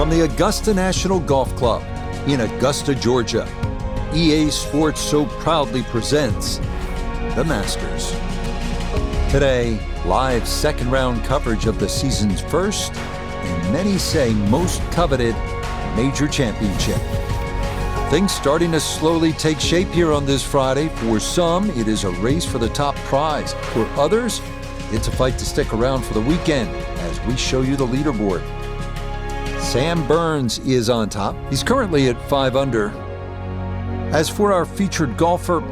From the Augusta National Golf Club in Augusta, Georgia, EA Sports so proudly presents the Masters. Today, live second round coverage of the season's first, and many say most coveted, major championship. Things starting to slowly take shape here on this Friday. For some, it is a race for the top prize. For others, it's a fight to stick around for the weekend as we show you the leaderboard. Sam Burns is on top. He's currently at 5 under. As for our featured golfer,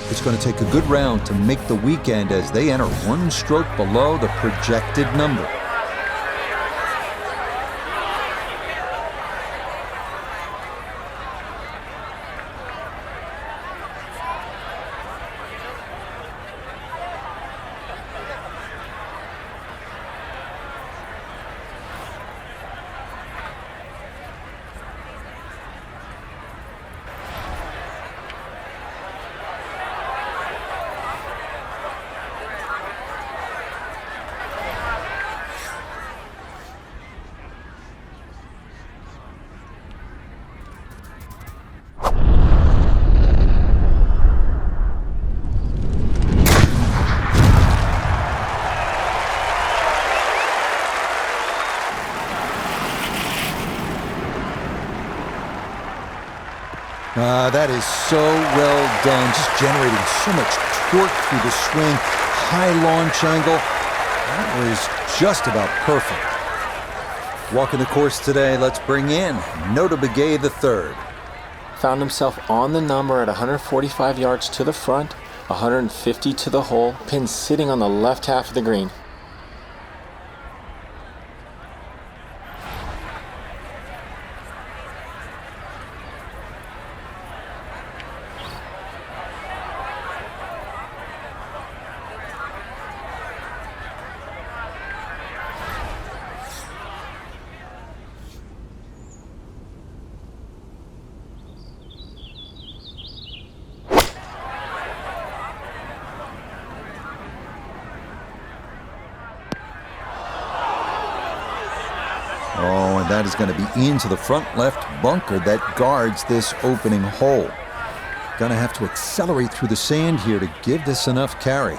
it's going to take a good round to make the weekend as they enter one stroke below the projected number. That is so well done, just generating so much torque through the swing, high launch angle. That was just about perfect. Walking the course today, let's bring in Notah Begay III. Found himself on the number at 145 yards to the front, 150 to the hole, pin sitting on the left half of the green. Oh, and that is going to be into the front left bunker that guards this opening hole. Going to have to accelerate through the sand here to give this enough carry.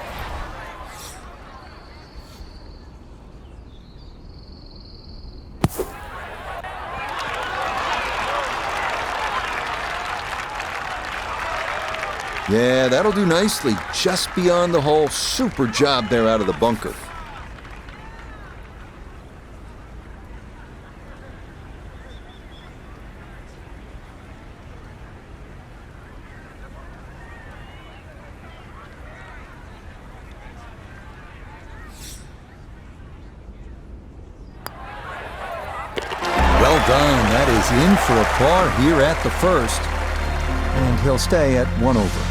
Yeah, that'll do nicely. Just beyond the hole. Super job there out of the bunker. Well done. That is in for a par here at the first. And he'll stay at 1 over.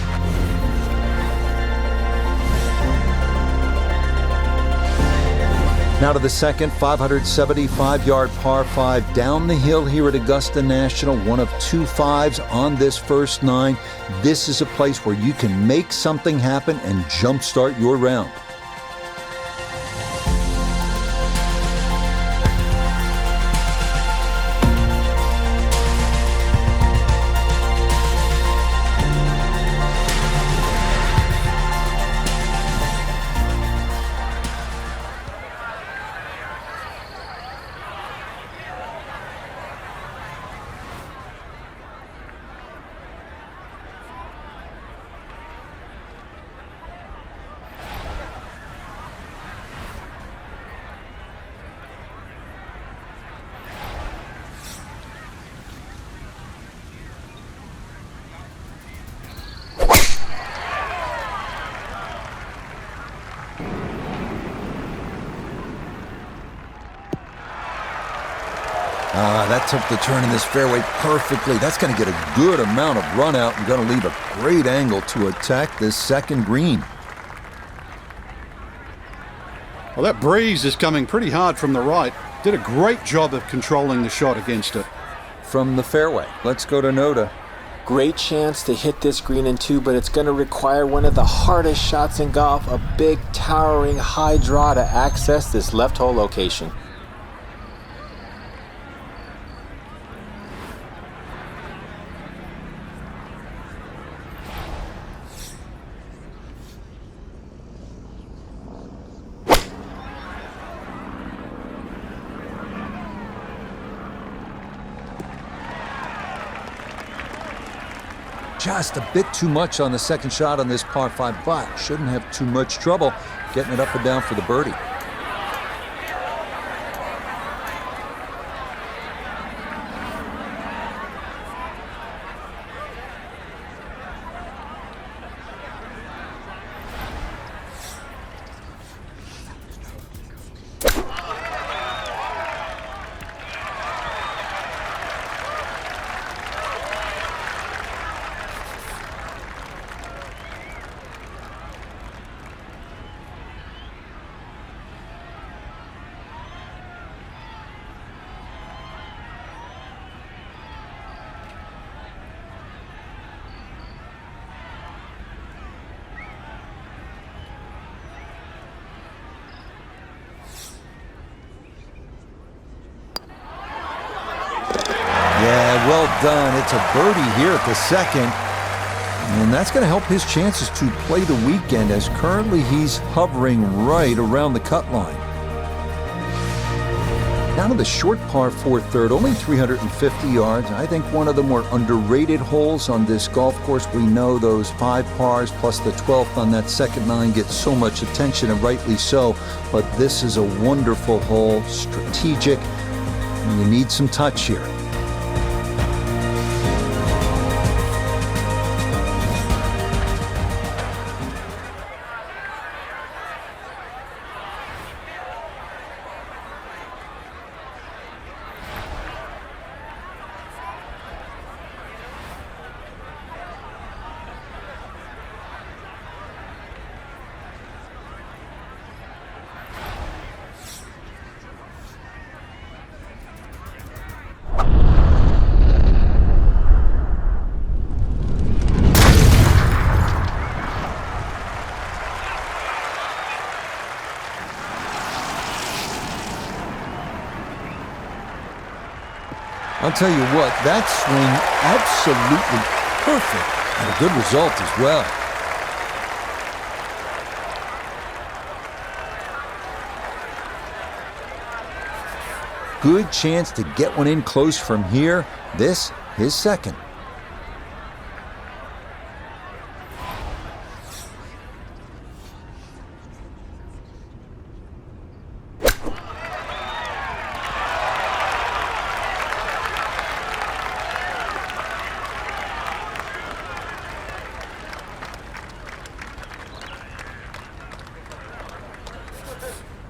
Now to the second 575-yard par 5 down the hill here at Augusta National. One of 2 5s on this first 9. This is a place where you can make something happen and jumpstart your round. That took the turn in this fairway perfectly. That's going to get a good amount of run out and going to leave a great angle to attack this second green. Well, that breeze is coming pretty hard from the right. Did a great job of controlling the shot against it. From the fairway, let's go to Notah. Great chance to hit this green in 2, but it's going to require one of the hardest shots in golf, a big, towering, high draw to access this left hole location. just a bit too much on the second shot on this par 5, but shouldn't have too much trouble getting it up and down for the birdie. Yeah, well done. It's a birdie here at the second. And that's going to help his chances to play the weekend, as currently he's hovering right around the cut line. Down to the short par 4 third, only 350 yards. I think one of the more underrated holes on this golf course. We know those 5 pars plus the 12th on that second 9 get so much attention, and rightly so. But this is a wonderful hole, strategic, and you need some touch here. I'll tell you what, that swing absolutely perfect, and a good result as well. Good chance to get one in close from here. This, his second.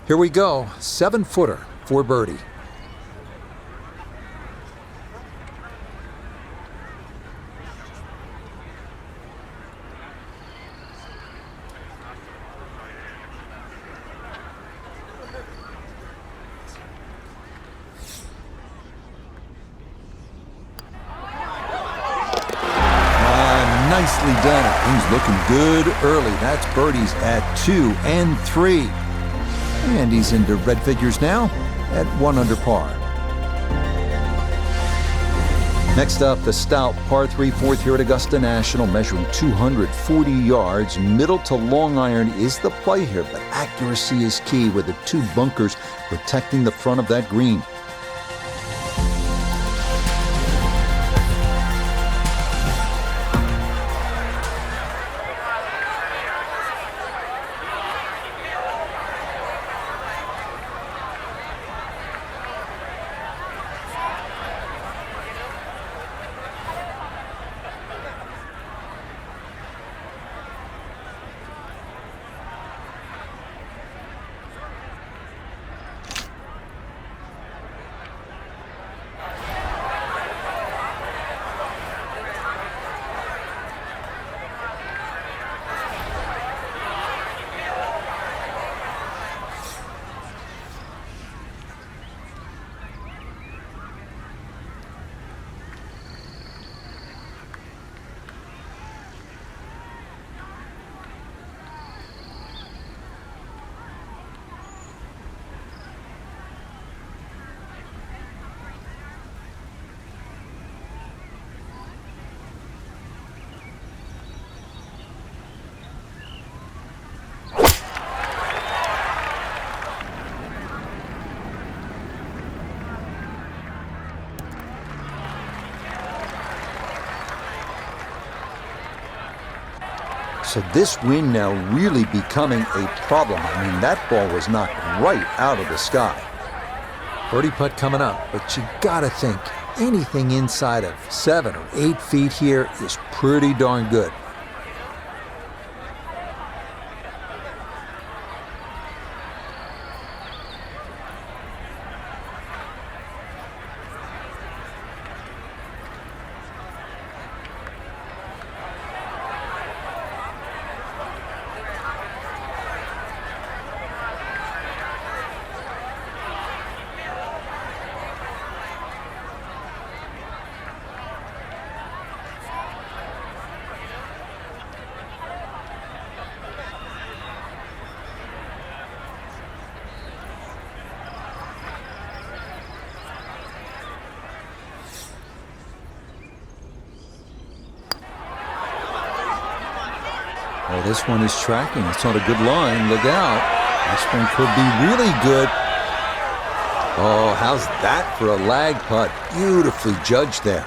Here we go, 7-footer for birdie. Nicely done. Things looking good early. That's birdies at 2 and 3. And he's into red figures now at 1 under par. Next up, the stout par 3 fourth here at Augusta National, measuring 240 yards. Middle to long iron is the play here, but accuracy is key with the 2 bunkers protecting the front of that green. So this wind now really becoming a problem. I mean, that ball was knocked right out of the sky. Birdie putt coming up, but you gotta think anything inside of 7 or 8 feet here is pretty darn good. Oh, this one is tracking. It's on a good line. Look out. This one could be really good. Oh, how's that for a lag putt? Beautifully judged there.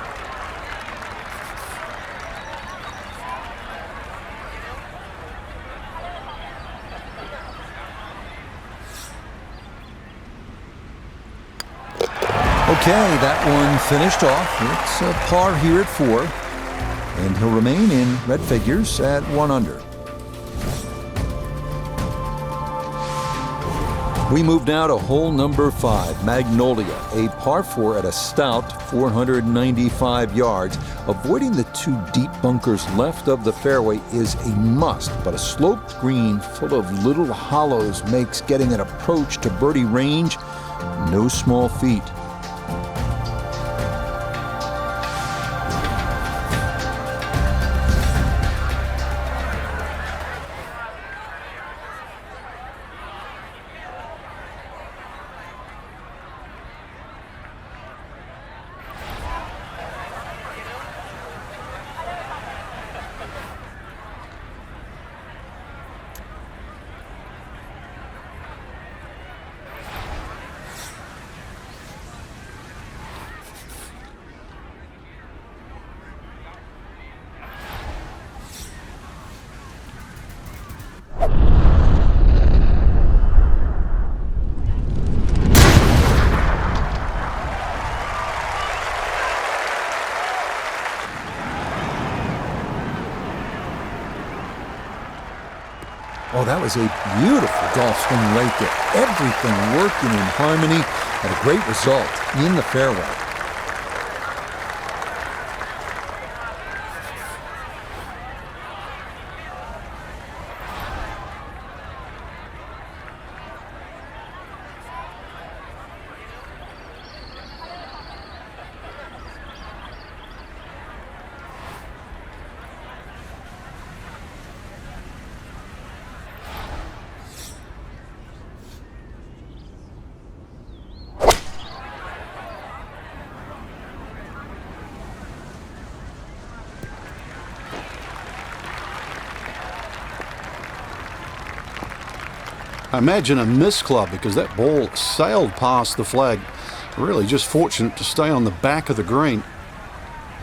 Okay, that one finished off. It's a par here at 4. And he'll remain in red figures at 1 under. We move now to hole number 5, Magnolia, a par 4 at a stout 495 yards. Avoiding the 2 deep bunkers left of the fairway is a must, but a sloped green full of little hollows makes getting an approach to birdie range no small feat. Oh, that was a beautiful golf swing right there. Everything working in harmony and a great result in the fairway. I imagine a miss club because that ball sailed past the flag. Really just fortunate to stay on the back of the green.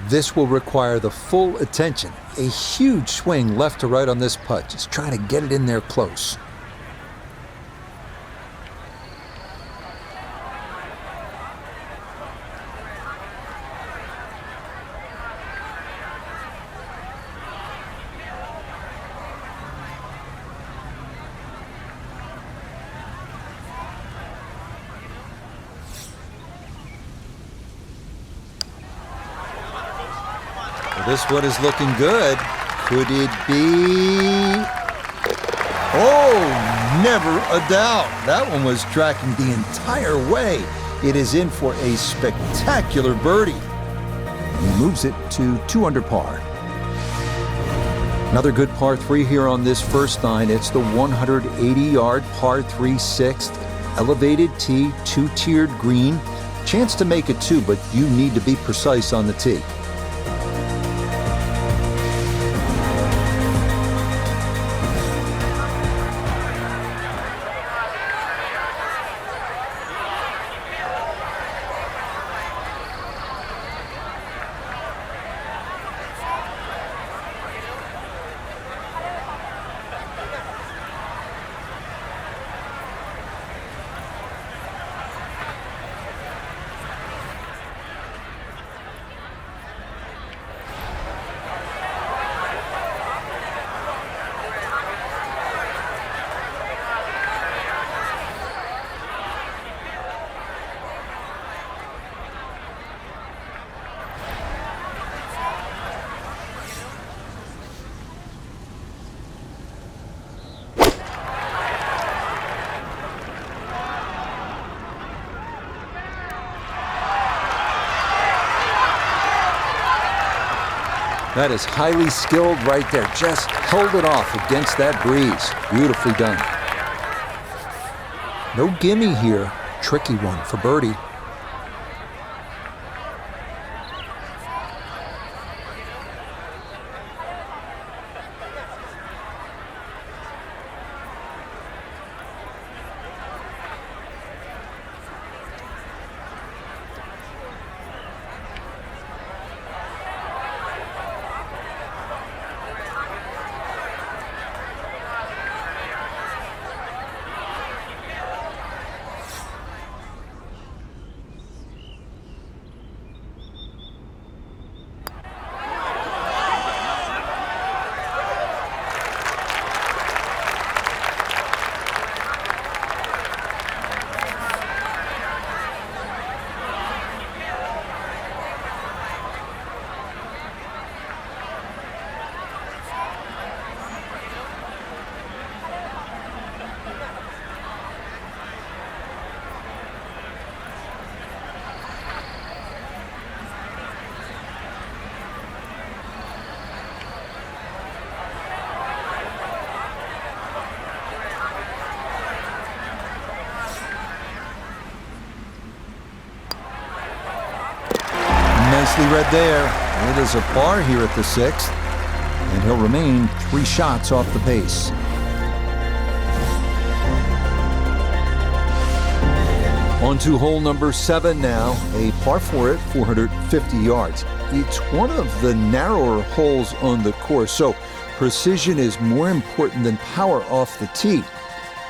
This will require the full attention. A huge swing left to right on this putt. Just trying to get it in there close. This one is looking good. Could it be? Oh, never a doubt. That one was tracking the entire way. It is in for a spectacular birdie. And he moves it to 2 under par. Another good par 3 here on this first nine. It's the 180-yard par 3 6th. Elevated tee, 2-tiered green. Chance to make it 2, but you need to be precise on the tee. That is highly skilled right there. Just held it off against that breeze. Beautifully done. No gimme here. Tricky one for birdie. Nicely read there. It is a par here at the 6th, and he'll remain 3 shots off the pace. On to hole number 7 now, a par 4 at 450 yards. It's one of the narrower holes on the course, so precision is more important than power off the tee.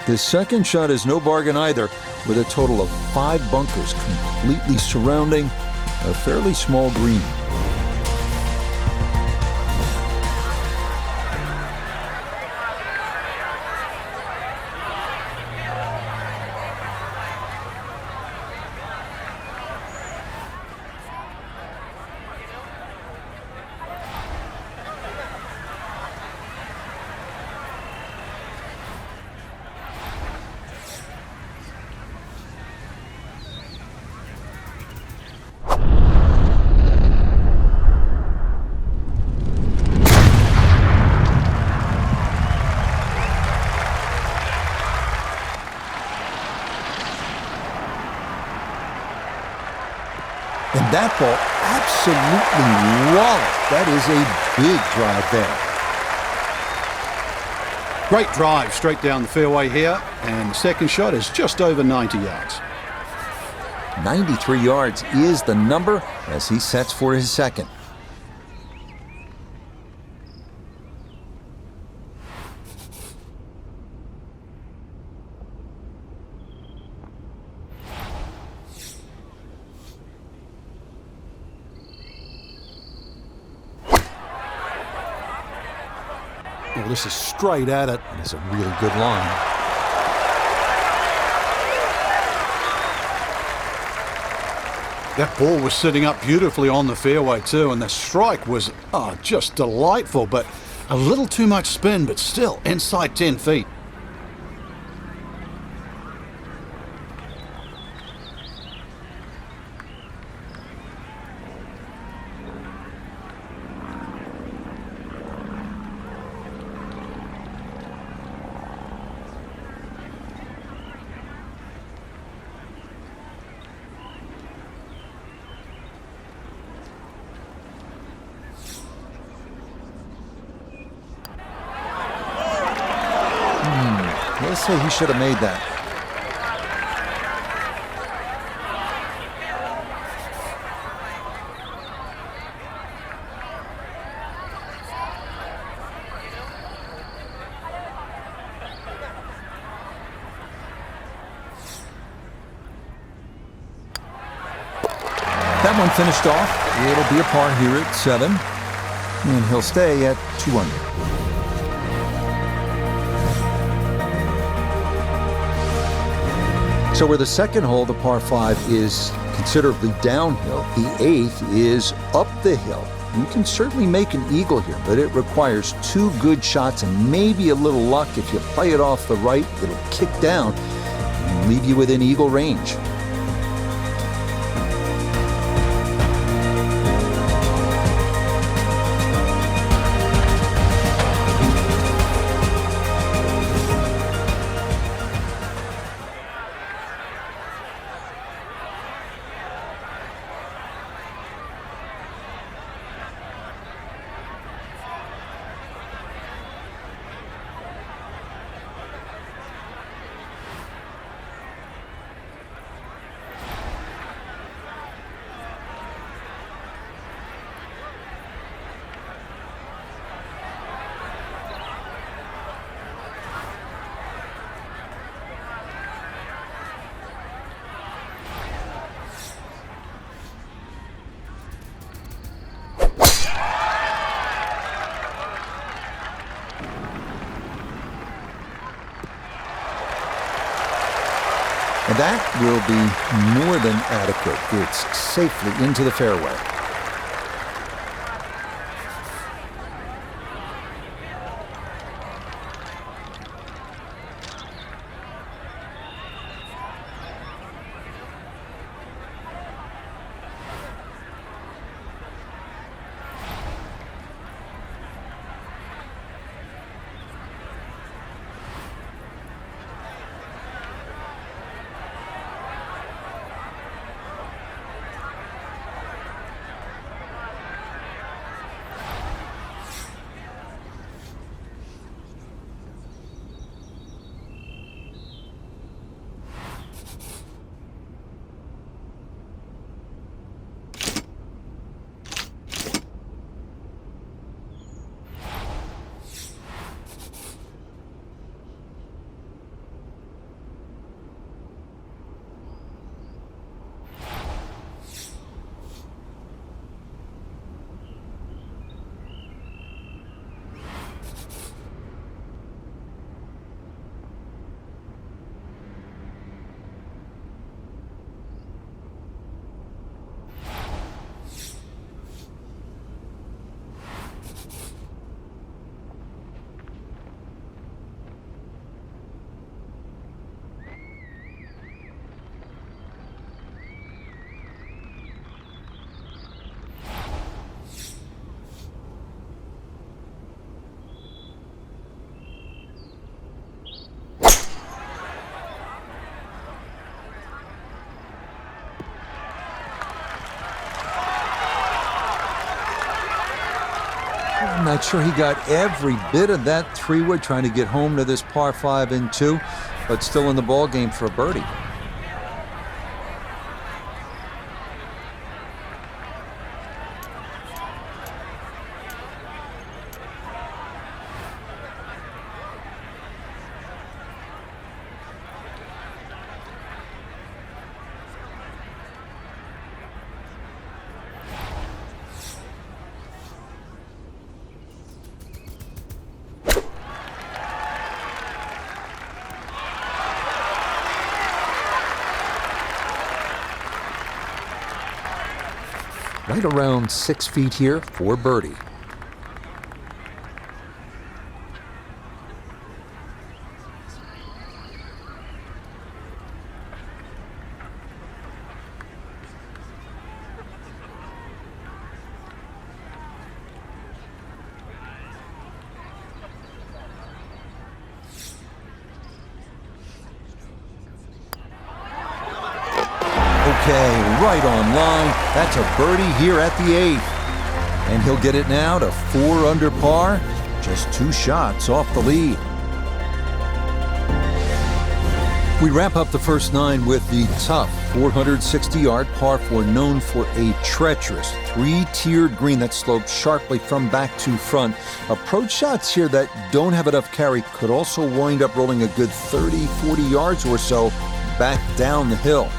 The second shot is no bargain either, with a total of 5 bunkers completely surrounding a fairly small green. And that ball absolutely walloped. That is a big drive there. Great drive straight down the fairway here, and the second shot is just over 90 yards. 93 yards is the number as he sets for his second. Well, this is straight at it. It's a really good line. That ball was sitting up beautifully on the fairway too, and the strike was just delightful, but a little too much spin, but still inside 10 feet. Let's say he should have made that. That one finished off. It'll be a par here at 7, and he'll stay at 2 under. So where the second hole, the par 5, is considerably downhill, the 8th is up the hill. You can certainly make an eagle here, but it requires 2 good shots and maybe a little luck. If you play it off the right, it'll kick down and leave you within eagle range. that will be more than adequate. It's safely into the fairway. I'm not sure he got every bit of that three-wood trying to get home to this par 5 and 2, but still in the ball game for a birdie. Right around 6 feet here for birdie. Okay, right on line. That's a birdie here at the 8th. And he'll get it now to 4 under par, just 2 shots off the lead. We wrap up the first 9 with the tough 460-yard par 4, known for a treacherous 3-tiered green that slopes sharply from back to front. Approach shots here that don't have enough carry could also wind up rolling a good 30, 40 yards or so back down the hill.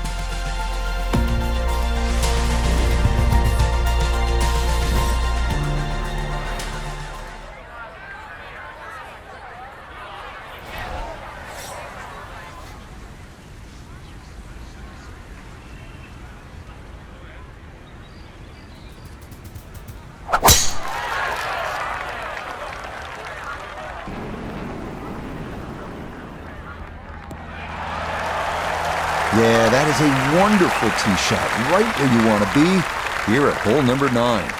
Yeah, that is a wonderful tee shot, right where you want to be here at hole number 9.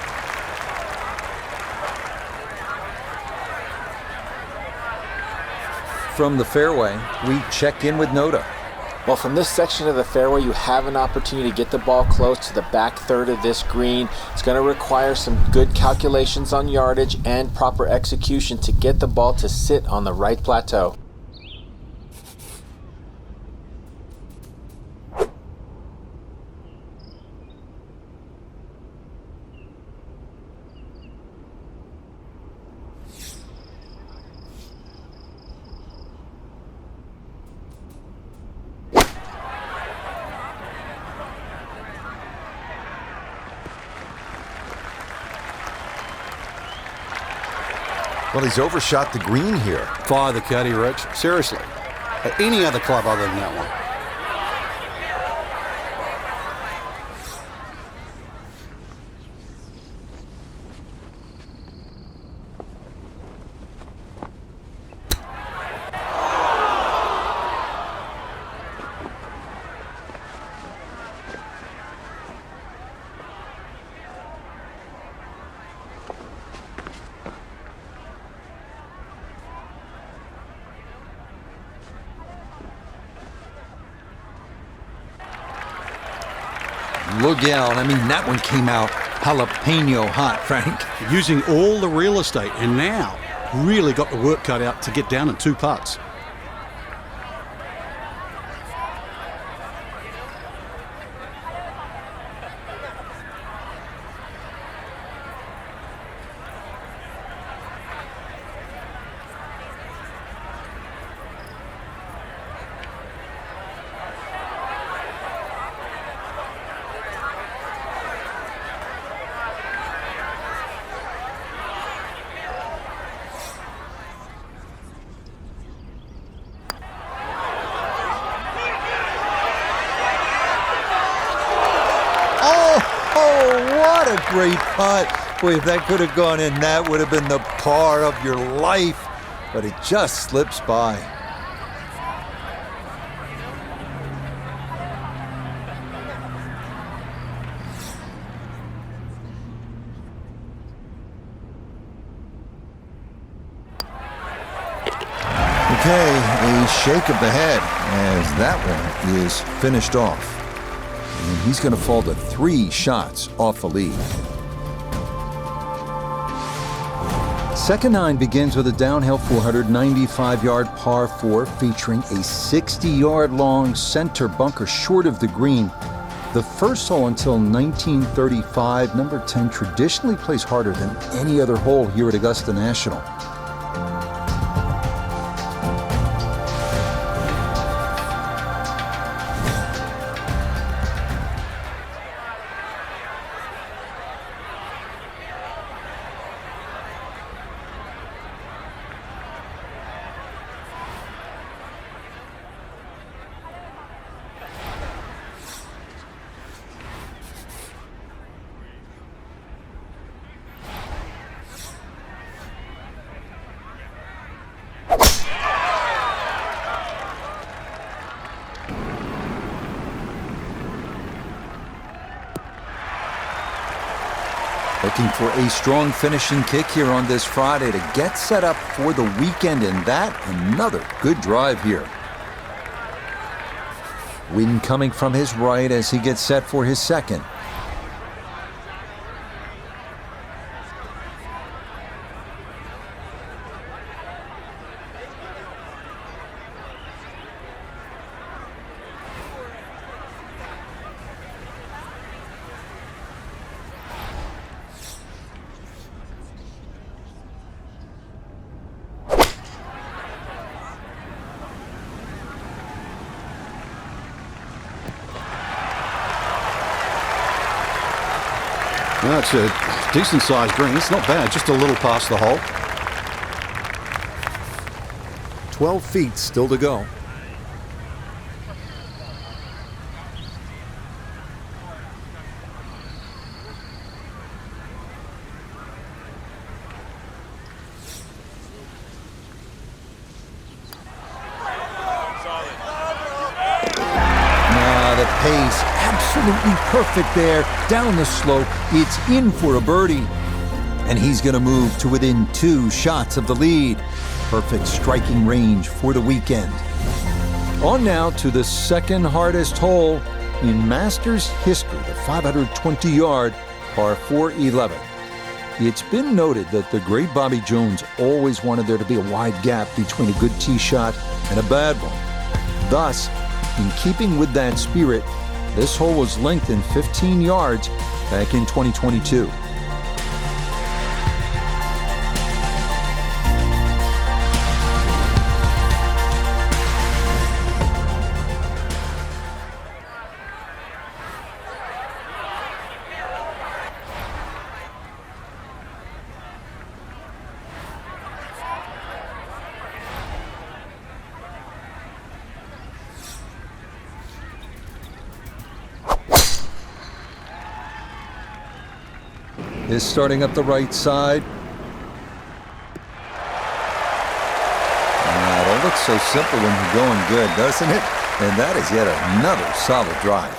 From the fairway, we check in with Notah. Well, from this section of the fairway, you have an opportunity to get the ball close to the back third of this green. It's going to require some good calculations on yardage and proper execution to get the ball to sit on the right plateau. Well, he's overshot the green here. Fire the caddy, Rex. Seriously. At any other club other than that one. Look out. I mean, that one came out jalapeno hot, Frank. Using all the real estate, and now really got the work cut out to get down in 2 putts. What a great putt. Boy, if that could have gone in, that would have been the par of your life. But it just slips by. Okay, a shake of the head as that one is finished off. And he's going to fall to 3 shots off the lead. Second 9 begins with a downhill 495-yard par 4 featuring a 60-yard long center bunker short of the green. The first hole until 1935, number 10 traditionally plays harder than any other hole here at Augusta National. Looking for a strong finishing kick here on this Friday to get set up for the weekend, and that another good drive here. Wind coming from his right as he gets set for his second. That's a decent-sized green. It's not bad, just a little past the hole. 12 feet still to go. The pace absolutely perfect there. Down the slope, it's in for a birdie. And he's going to move to within 2 shots of the lead. Perfect striking range for the weekend. On now to the second hardest hole in Masters history, the 520-yard par 4-11. It's been noted that the great Bobby Jones always wanted there to be a wide gap between a good tee shot and a bad one. Thus, in keeping with that spirit, this hole was lengthened 15 yards back in 2022. Is starting up the right side. It all looks so simple when you're going good, doesn't it? And that is yet another solid drive.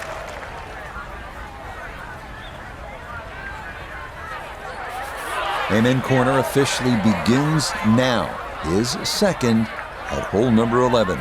Amen Corner officially begins now. His second at hole number 11.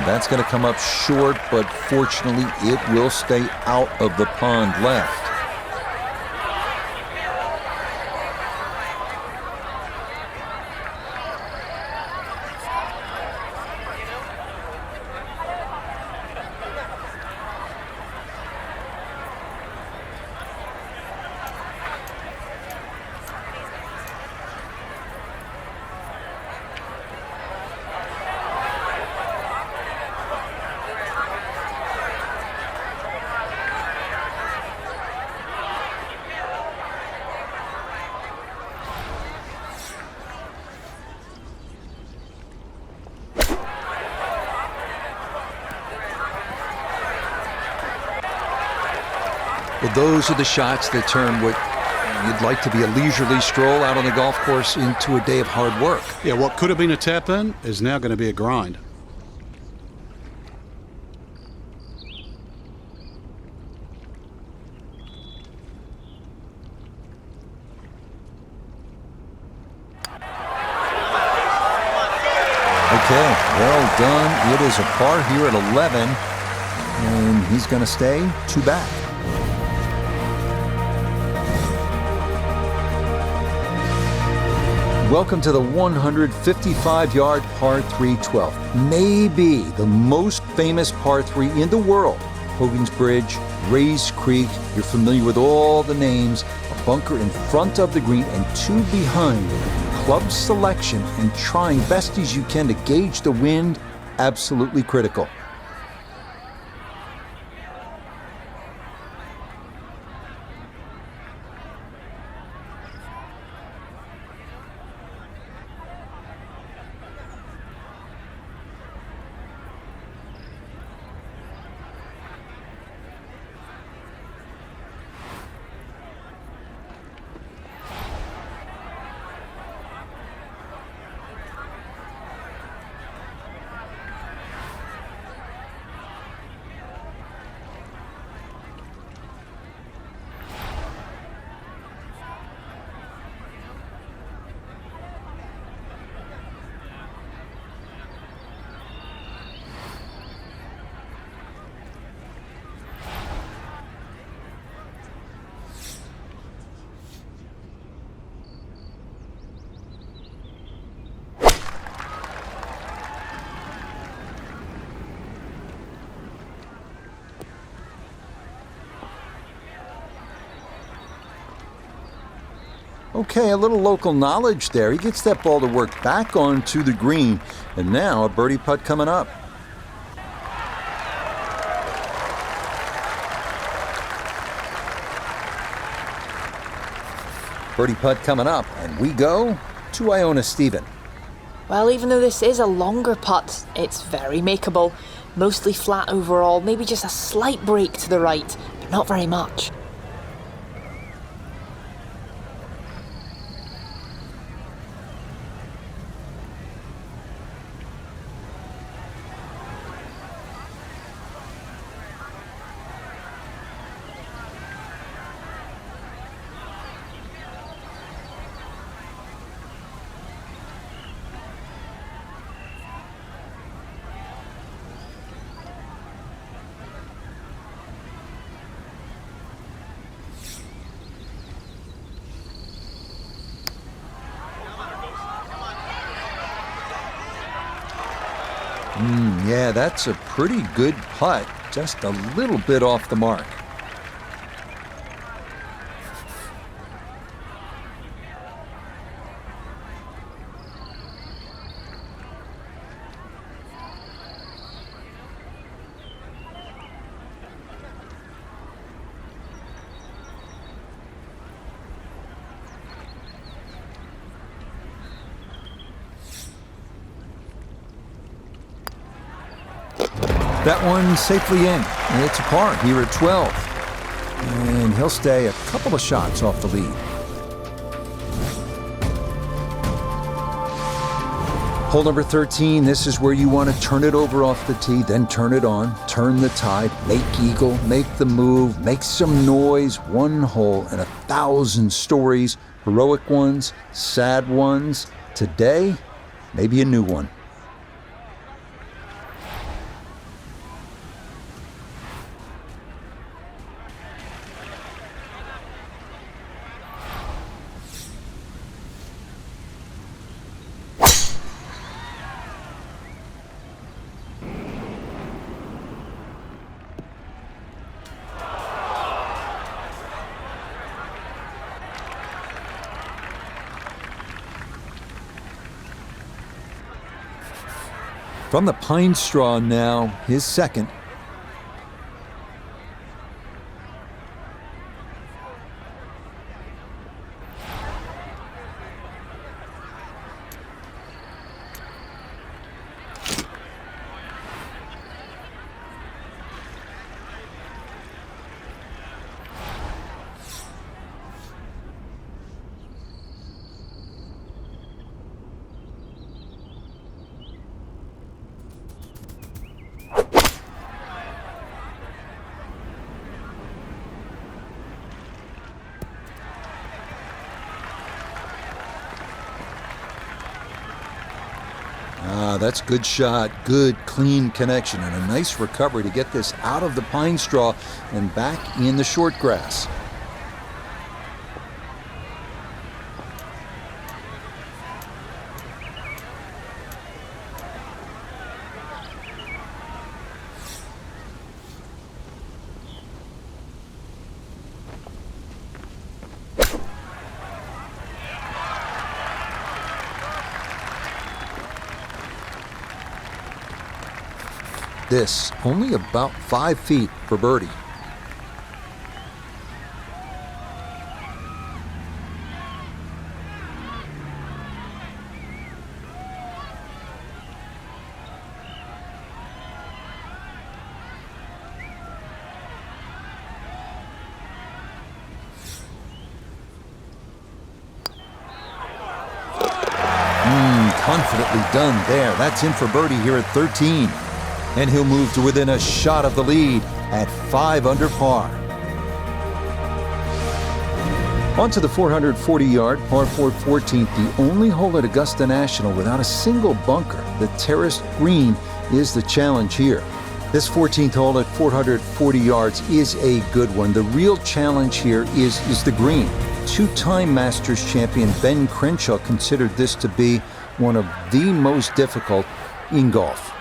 That's going to come up short, but fortunately it will stay out of the pond left. Well, those are the shots that turn what you'd like to be a leisurely stroll out on the golf course into a day of hard work. Yeah, what could have been a tap-in is now going to be a grind. Okay, well done. It is a par here at 11, and he's going to stay 2 back. Welcome to the 155-yard par 3 12th. Maybe the most famous par 3 in the world. Hogan's Bridge, Rays Creek. You're familiar with all the names. A bunker in front of the green and 2 behind. Club selection and trying best as you can to gauge the wind, absolutely critical. Okay, a little local knowledge there. He gets that ball to work back onto the green. And now a birdie putt coming up. Birdie putt coming up, and we go to Iona Stephen. Well, even though this is a longer putt, it's very makeable. Mostly flat overall, maybe just a slight break to the right, but not very much. Yeah, that's a pretty good putt. Just a little bit off the mark. That one safely in, and it's a par here at 12. And he'll stay a couple of shots off the lead. Hole number 13, this is where you want to turn it over off the tee, then turn it on, turn the tide, make eagle, make the move, make some noise. One hole and 1,000 stories, heroic ones, sad ones. Today, maybe a new one. From the pine straw now, his second. That's good shot, good clean connection, and a nice recovery to get this out of the pine straw and back in the short grass. This only about 5 feet for birdie. Confidently done there. That's in for birdie here at 13. And he'll move to within a shot of the lead at 5 under par. On to the 440-yard par 4 14th, the only hole at Augusta National without a single bunker. The terraced green is the challenge here. This 14th hole at 440 yards is a good one. The real challenge here is the green. Two-time Masters champion Ben Crenshaw considered this to be one of the most difficult in golf.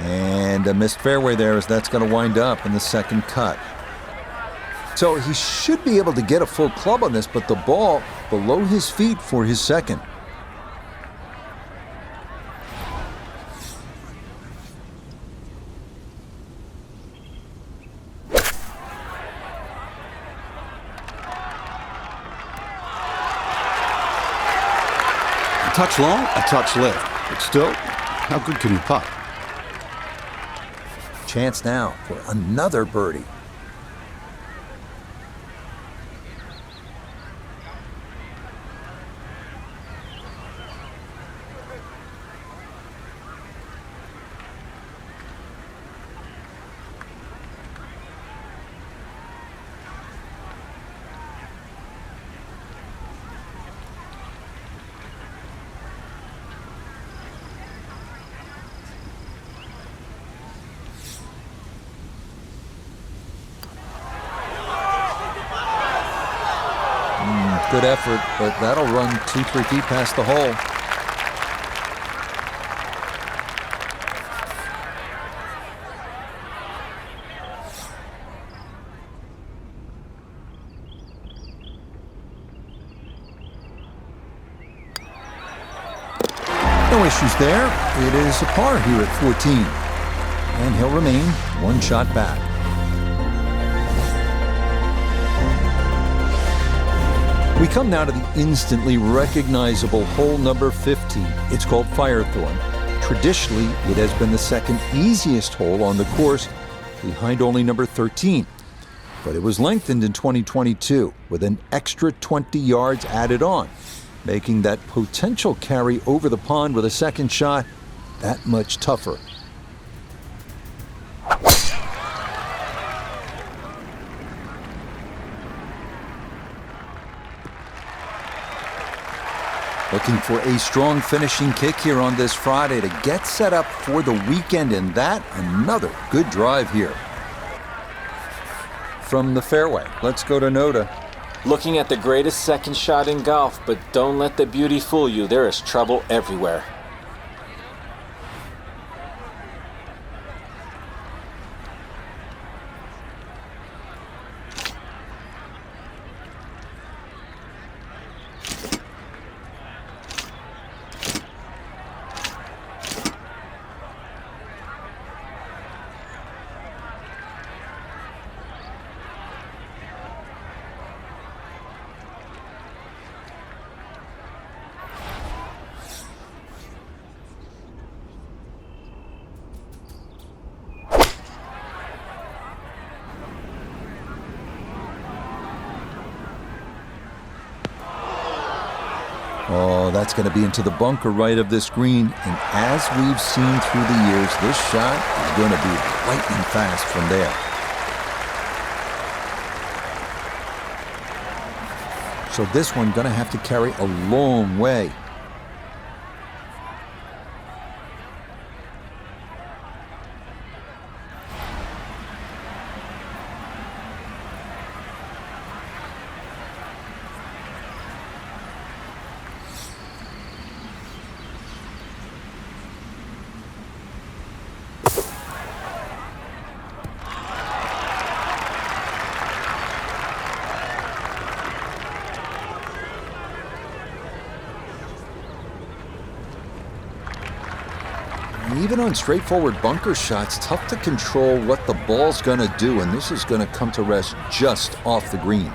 And a missed fairway there, as that's going to wind up in the second cut. So he should be able to get a full club on this, but the ball below his feet for his second. A touch long, a touch left. But still, how good can you putt? Chance now for another birdie. Good effort, but that'll run 2-3 feet past the hole. No issues there. It is a par here at 14. And he'll remain one shot back. We come now to the instantly recognizable hole number 15. It's called Firethorn. Traditionally, it has been the second easiest hole on the course, behind only number 13. but it was lengthened in 2022 with an extra 20 yards added on, making that potential carry over the pond with a second shot that much tougher. Looking for a strong finishing kick here on this Friday to get set up for the weekend, and that another good drive here. From the fairway, let's go to Noda. Looking at the greatest second shot in golf, but don't let the beauty fool you. There is trouble everywhere. Oh, that's going to be into the bunker right of this green. And as we've seen through the years, this shot is going to be lightning fast from there. So this one going to have to carry a long way. Even on straightforward bunker shots, tough to control what the ball's going to do, and this is going to come to rest just off the green.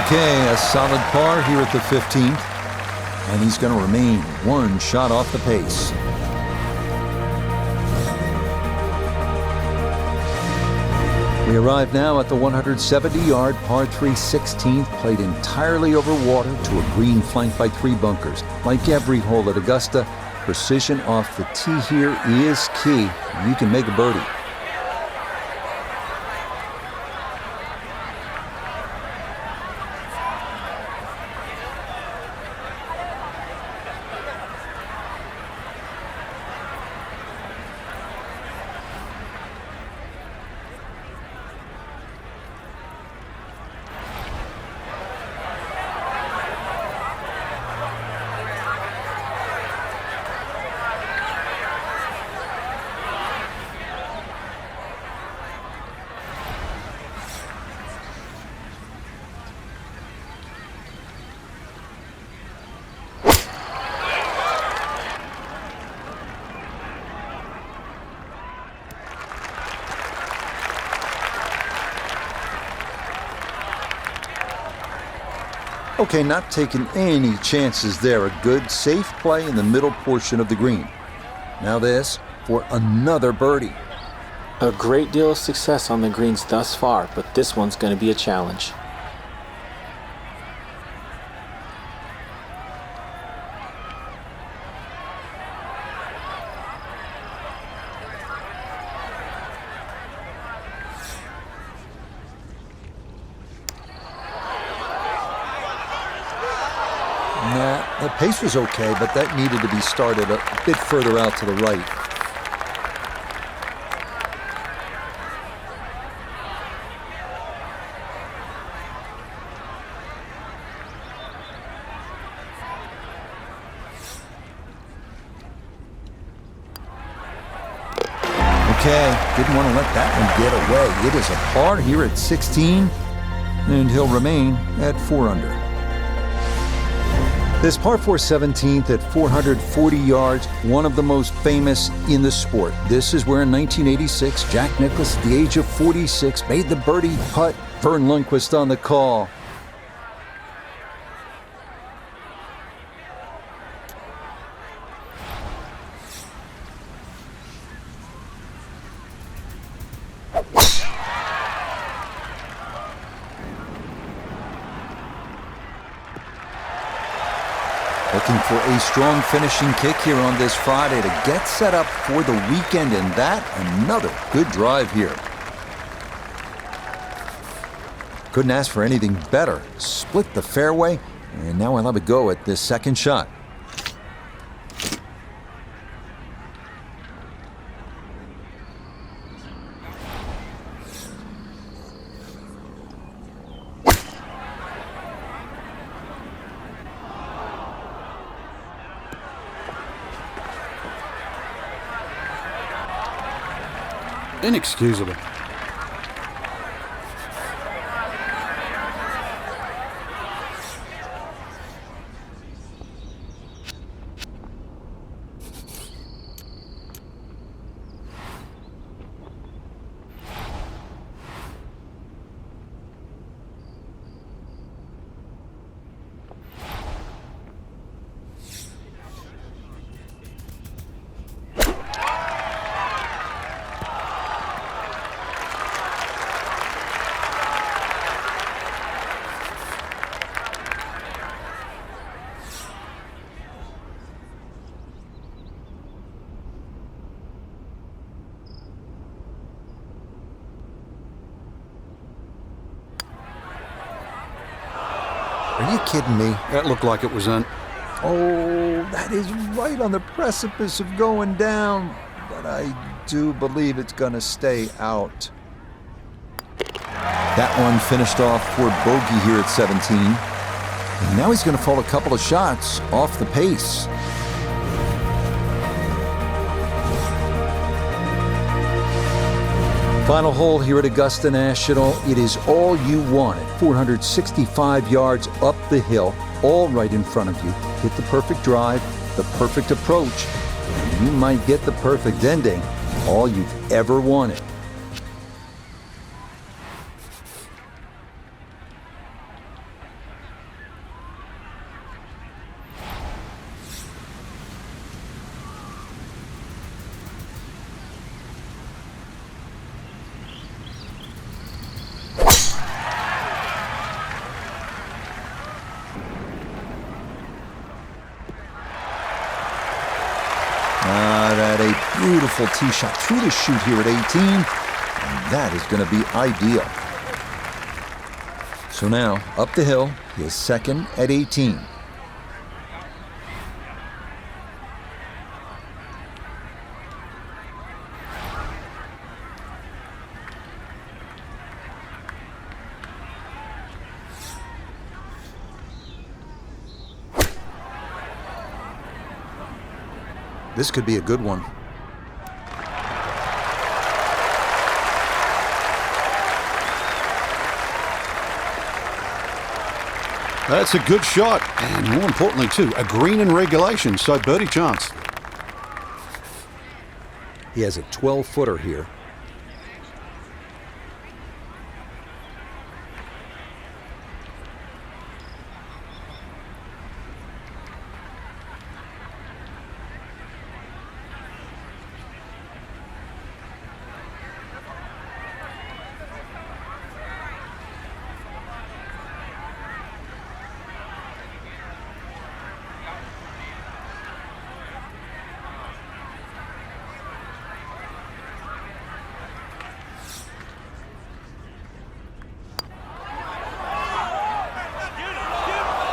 Okay, a solid par here at the 15th, and he's going to remain one shot off the pace. We arrive now at the 170-yard par 3 16th, played entirely over water to a green flanked by 3 bunkers. Like every hole at Augusta, precision off the tee here is key. You can make a birdie. Okay, not taking any chances there. A good, safe play in the middle portion of the green. Now this for another birdie. A great deal of success on the greens thus far, but this one's going to be a challenge. The pace was okay, but that needed to be started a bit further out to the right. didn't want to let that one get away. It is a par here at 16, and he'll remain at 4 under. This par 4 17th at 440 yards, one of the most famous in the sport. This is where in 1986, Jack Nicklaus, at the age of 46, made the birdie putt. Vern Lundquist on the call. Looking for a strong finishing kick here on this Friday to get set up for the weekend, and that another good drive here. Couldn't ask for anything better. Split the fairway, and now I'll have a go at this second shot. Inexcusable. Are you kidding me? That looked like it was in. Oh, that is right on the precipice of going down, but I do believe it's going to stay out. That one finished off for bogey here at 17. And now he's going to fall a couple of shots off the pace. Final hole here at Augusta National. It is all you want at 465 yards up the hill, all right in front of you. Hit the perfect drive, the perfect approach, and you might get the perfect ending, all you've ever wanted. That a beautiful tee shot through the chute here at 18, and that is going to be ideal. So now, up the hill, he is second at 18. This could be a good one. That's a good shot, and more importantly too, a green in regulation, so birdie chance. He has a 12-footer here.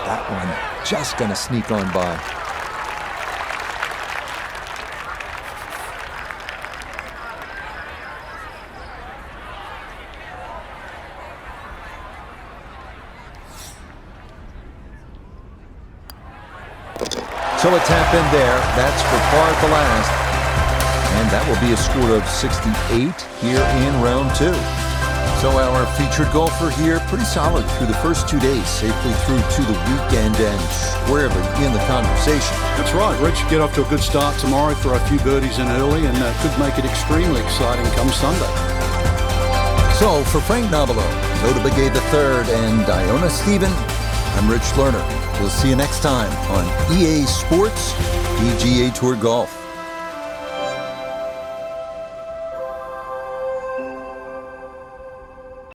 That one just gonna sneak on by. So a tap in there. That's for par at the last. And that will be a score of 68 here in round 2. So our featured golfer here, pretty solid through the first 2 days, safely through to the weekend and squarely in the conversation. That's right, Rich. Get off to a good start tomorrow, throw a few birdies in early, and could make it extremely exciting come Sunday. So for Frank Nobilo, Nota Begay III, and Iona Stephen, I'm Rich Lerner. We'll see you next time on EA Sports PGA Tour Golf.